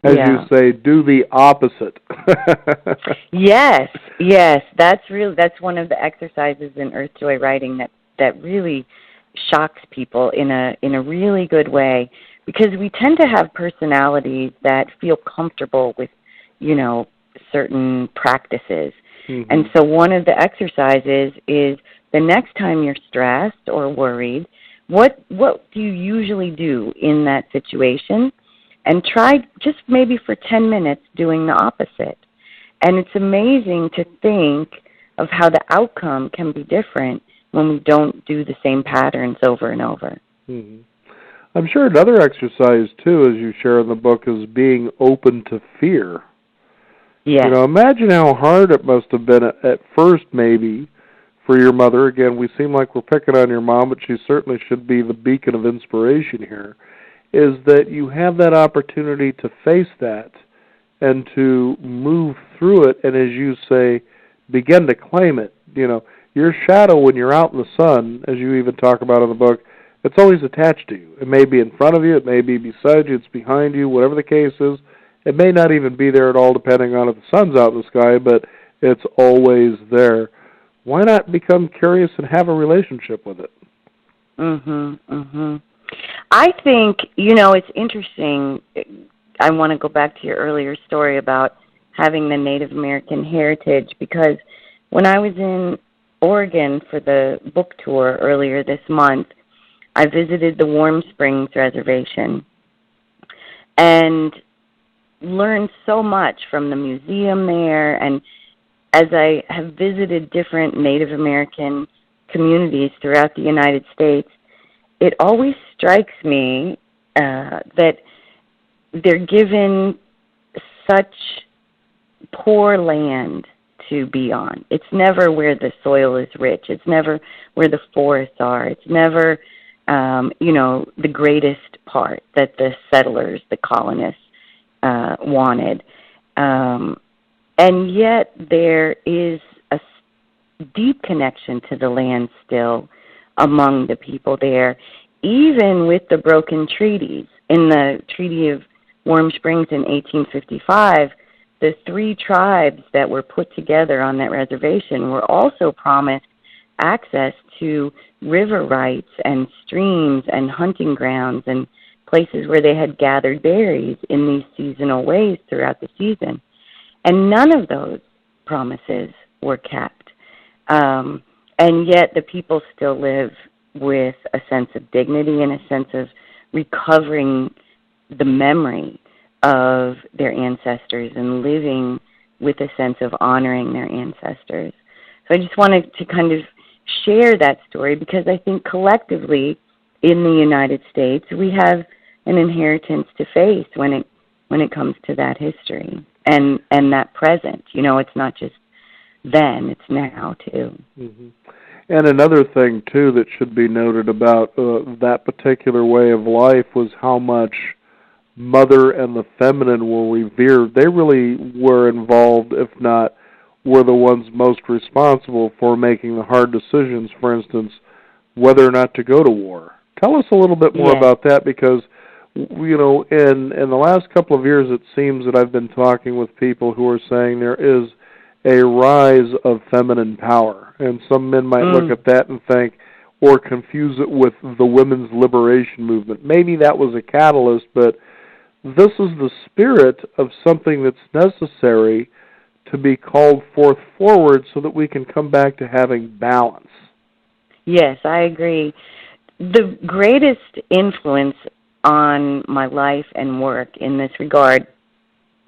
As you say, do the opposite. Yes. That's one of the exercises in Earth Joy writing that really shocks people in a really good way, because we tend to have personalities that feel comfortable with, certain practices. And so one of the exercises is the next time you're stressed or worried, what do you usually do in that situation? And try just maybe for 10 minutes doing the opposite. And it's amazing to think of how the outcome can be different when we don't do the same patterns over and over. Mm-hmm. I'm sure another exercise, too, as you share in the book, is being open to fear. Yeah. Imagine how hard it must have been at first, maybe, for your mother. Again, we seem like we're picking on your mom, but she certainly should be the beacon of inspiration here, is that you have that opportunity to face that and to move through it, and as you say, begin to claim it. Your shadow when you're out in the sun, as you even talk about in the book, it's always attached to you. It may be in front of you, it may be beside you, it's behind you, whatever the case is. It may not even be there at all, depending on if the sun's out in the sky, but it's always there. Why not become curious and have a relationship with it? I think, it's interesting. I want to go back to your earlier story about having the Native American heritage, because when I was in Oregon for the book tour earlier this month, I visited the Warm Springs Reservation and learned so much from the museum there. And as I have visited different Native American communities throughout the United States, it always strikes me that they're given such poor land to be on. It's never where the soil is rich. It's never where the forests are. It's never, the greatest part that the settlers, the colonists, wanted. And yet there is a deep connection to the land still among the people there, even with the broken treaties. In the Treaty of Warm Springs in 1855, the 3 tribes that were put together on that reservation were also promised access to river rights and streams and hunting grounds and places where they had gathered berries in these seasonal ways throughout the season. And none of those promises were kept. And yet the people still live with a sense of dignity and a sense of recovering the memory of their ancestors and living with a sense of honoring their ancestors. So I just wanted to kind of share that story, because I think collectively in the United States we have an inheritance to face when it comes to that history and that present. It's not just then, it's now too. Mm-hmm. And another thing too that should be noted about that particular way of life was how much mother and the feminine were revered. They really were involved, if not were the ones most responsible for making the hard decisions, for instance, whether or not to go to war. Tell us a little bit more about that, because in the last couple of years it seems that I've been talking with people who are saying there is a rise of feminine power. And some men might look at that and think, or confuse it with the women's liberation movement. Maybe that was a catalyst, but this is the spirit of something that's necessary to be called forth forward so that we can come back to having balance. Yes, I agree. The greatest influence on my life and work in this regard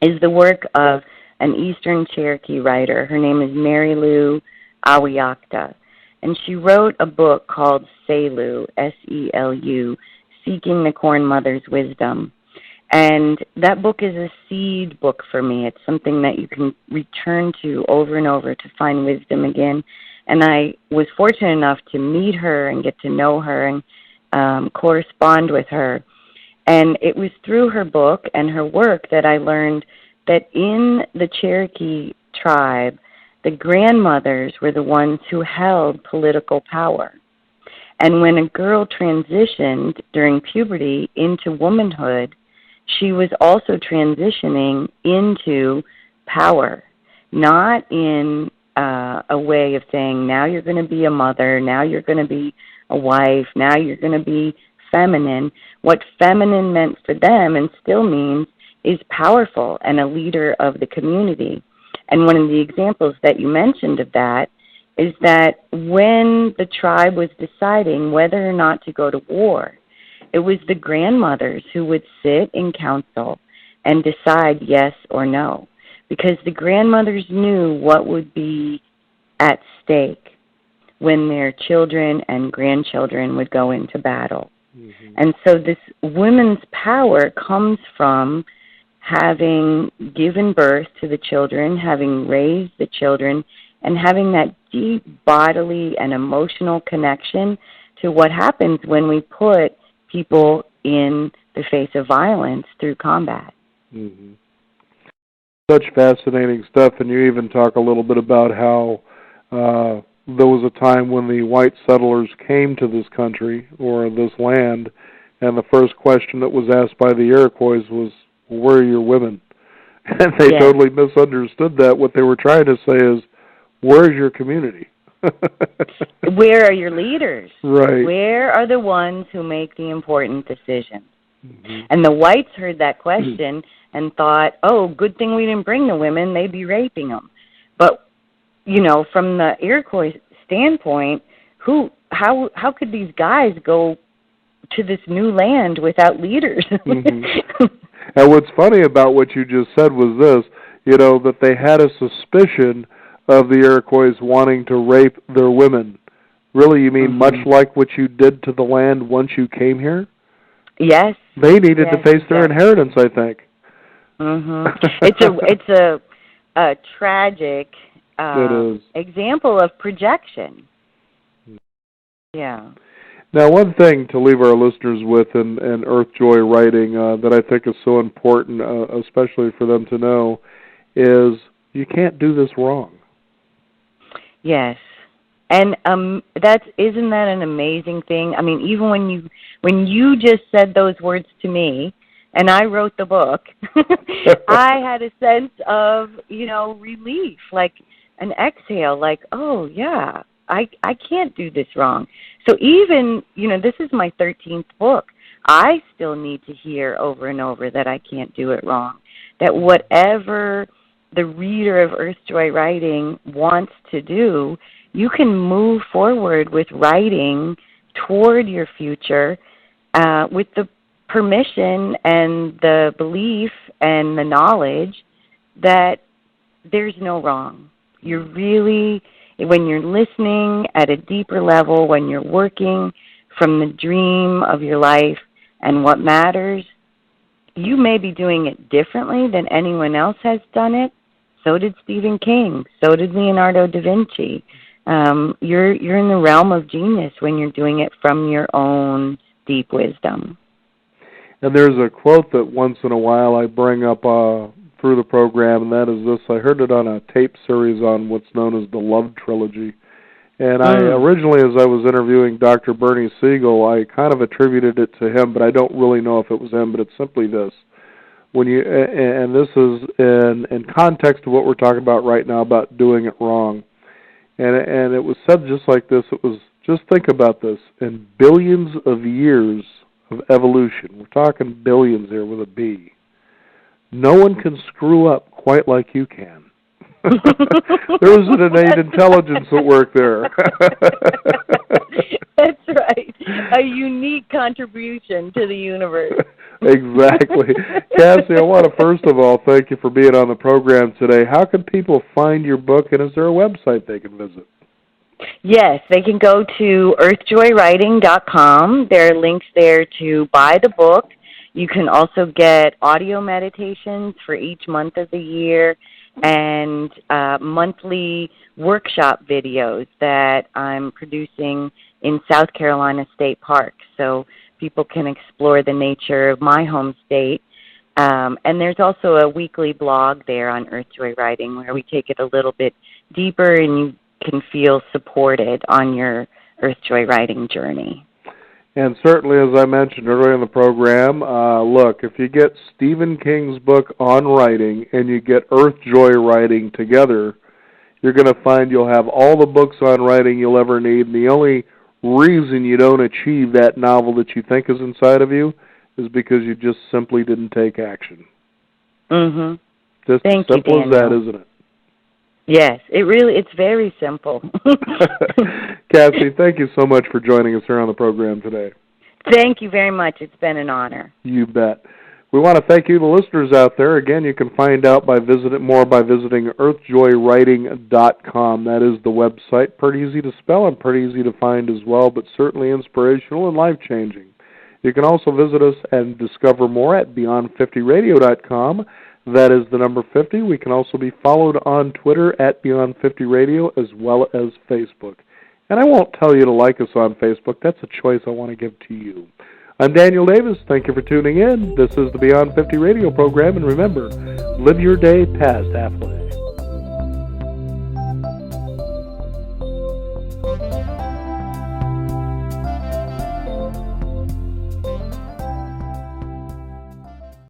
is the work of an Eastern Cherokee writer. Her name is Mary Lou Awiakta, and she wrote a book called Selu, S-E-L-U, Seeking the Corn Mother's Wisdom. And that book is a seed book for me. It's something that you can return to over and over to find wisdom again. And I was fortunate enough to meet her and get to know her and correspond with her. And it was through her book and her work that I learned that in the Cherokee tribe, the grandmothers were the ones who held political power. And when a girl transitioned during puberty into womanhood, she was also transitioning into power, not in a way of saying, now you're going to be a mother, now you're going to be a wife, now you're going to be feminine. What feminine meant for them and still means is powerful and a leader of the community. And one of the examples that you mentioned of that is that when the tribe was deciding whether or not to go to war, it was the grandmothers who would sit in council and decide yes or no, because the grandmothers knew what would be at stake when their children and grandchildren would go into battle. Mm-hmm. And so this women's power comes from having given birth to the children, having raised the children, and having that deep bodily and emotional connection to what happens when we put people in the face of violence through combat. Mm-hmm. Such fascinating stuff, and you even talk a little bit about how there was a time when the white settlers came to this country or this land, and the first question that was asked by the Iroquois was, where are your women? And they totally misunderstood that. What they were trying to say is, where's your community? Where are your leaders? Right. Where are the ones who make the important decisions? Mm-hmm. And the whites heard that question and thought, oh, good thing we didn't bring the women, they'd be raping them. But, you know, from the Iroquois standpoint, how could these guys go to this new land without leaders? Mm-hmm. And what's funny about what you just said was this, you know, that they had a suspicion of the Iroquois wanting to rape their women. Really, you mean much like what you did to the land once you came here? Yes. They needed to face their inheritance, I think. It's a tragic example of projection. Yeah. Now, one thing to leave our listeners with in Earth Joy writing that I think is so important, especially for them to know, is you can't do this wrong. Yes. And isn't that an amazing thing? I mean, even when you just said those words to me, and I wrote the book, I had a sense of, you know, relief, like an exhale, like, oh yeah, I can't do this wrong. So even, you know, this is my 13th book. I still need to hear over and over that I can't do it wrong. That whatever the reader of Earth Joy Writing wants to do, you can move forward with writing toward your future with the permission and the belief and the knowledge that there's no wrong. You're really, when you're listening at a deeper level, when you're working from the dream of your life and what matters, you may be doing it differently than anyone else has done it. So did Stephen King. So did Leonardo da Vinci. You're in the realm of genius when you're doing it from your own deep wisdom. And there's a quote that once in a while I bring up through the program, and that is this. I heard it on a tape series on what's known as the Love Trilogy. And I originally, as I was interviewing Dr. Bernie Siegel, I kind of attributed it to him, but I don't really know if it was him, but it's simply this. When you, and this is in context of what we're talking about right now about doing it wrong. And it was said just like this. It was Just think about this. In billions of years of evolution, we're talking billions here with a B, no one can screw up quite like you can. There's an innate intelligence at work there. That's right. A unique contribution to the universe. Exactly. Cassie, I want to first of all thank you for being on the program today. How can people find your book, and is there a website they can visit? Yes, they can go to earthjoywriting.com. There are links there to buy the book. You can also get audio meditations for each month of the year and monthly workshop videos that I'm producing in South Carolina State Park, so people can explore the nature of my home state. And there's also a weekly blog there on Earthjoy Writing where we take it a little bit deeper and you can feel supported on your Earthjoy Writing journey. And certainly, as I mentioned earlier in the program, look, if you get Stephen King's book on writing and you get Earthjoy Writing together, you're going to find you'll have all the books on writing you'll ever need. And the only reason you don't achieve that novel that you think is inside of you is because you just simply didn't take action. Mm-hmm. Just as simple as that, isn't it? Yes, it's very simple. Cassie, thank you so much for joining us here on the program today. Thank you very much. It's been an honor. You bet. We want to thank you, the listeners out there. Again, you can find out by visiting earthjoywriting.com. That is the website. Pretty easy to spell and pretty easy to find as well, but certainly inspirational and life-changing. You can also visit us and discover more at beyond50radio.com. That is the number 50. We can also be followed on Twitter at Beyond50Radio as well as Facebook. And I won't tell you to like us on Facebook. That's a choice I want to give to you. I'm Daniel Davis. Thank you for tuning in. This is the Beyond 50 radio program. And remember, live your day past halfway.